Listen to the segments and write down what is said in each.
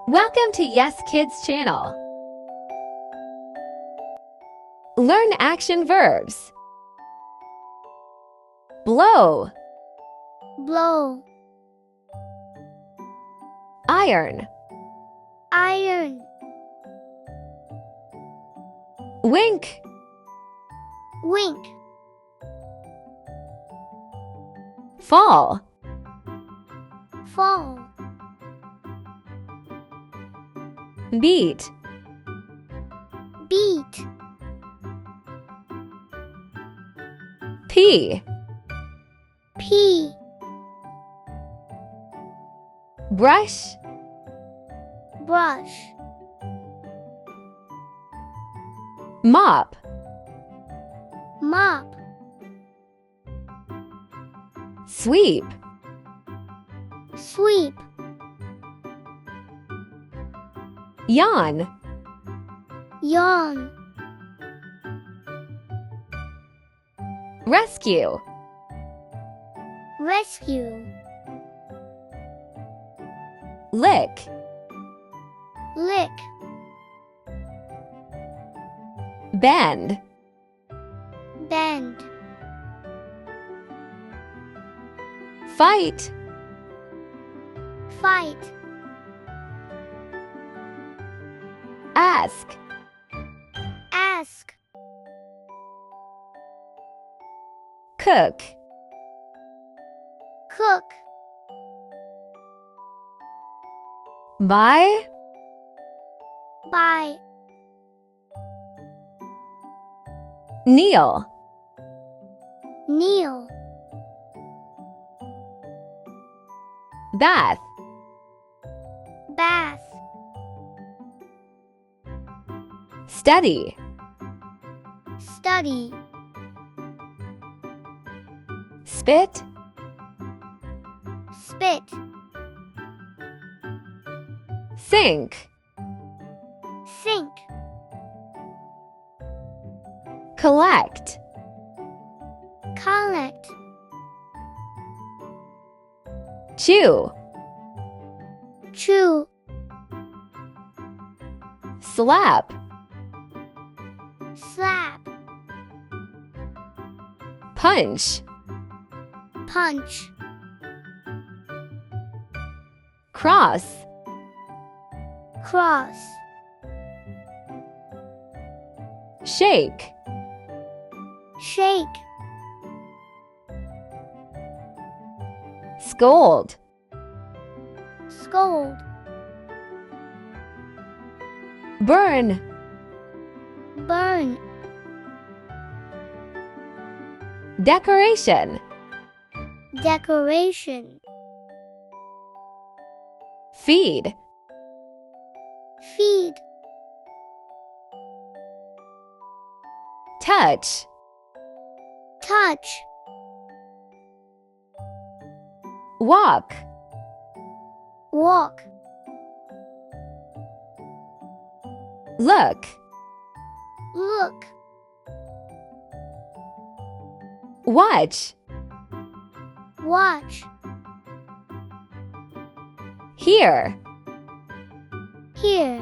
Welcome to Yes Kids channel. Learn action verbs. Blow, blow, iron, iron, wink, wink, fall, fall, beat, beat, pee, pea, brush, brush, mop, mop, sweep, sweep, yawn, yawn, rescue, rescue, lick, lick, bend, bend, fight, fight, ask, ask, cook, cook, buy, buy, kneel, kneel, bath, bath, study, study, spit, spit, sink, sink, collect, collect, chew, chew, slap, slap, punch, punch, cross, cross, shake, shake, scold, scold, burn, burn, decoration, decoration, feed, feed, touch, touch, walk, walk, look, look, watch, watch, hear, hear,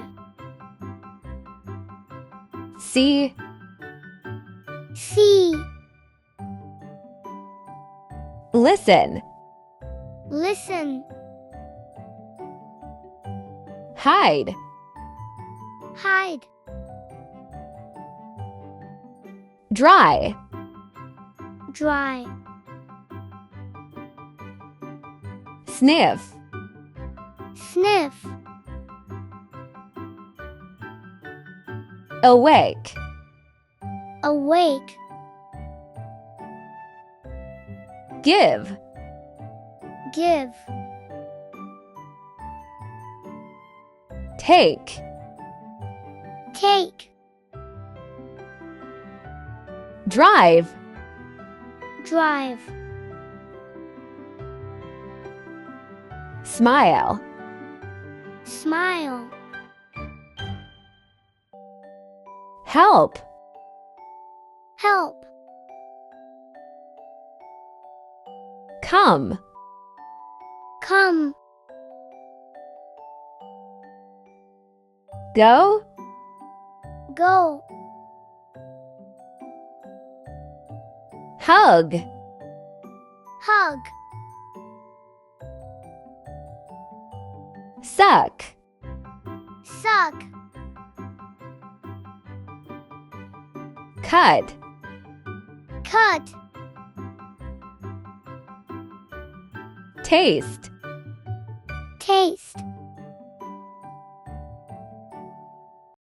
see, see, listen, listen, hide, hide, dry, dry, sniff, sniff, awake, awake, give, give, take, take, drive, drive, smile, smile, help, help, come, come, Go, Go. hug, Hug. suck, Suck. cut, Cut. taste, Taste.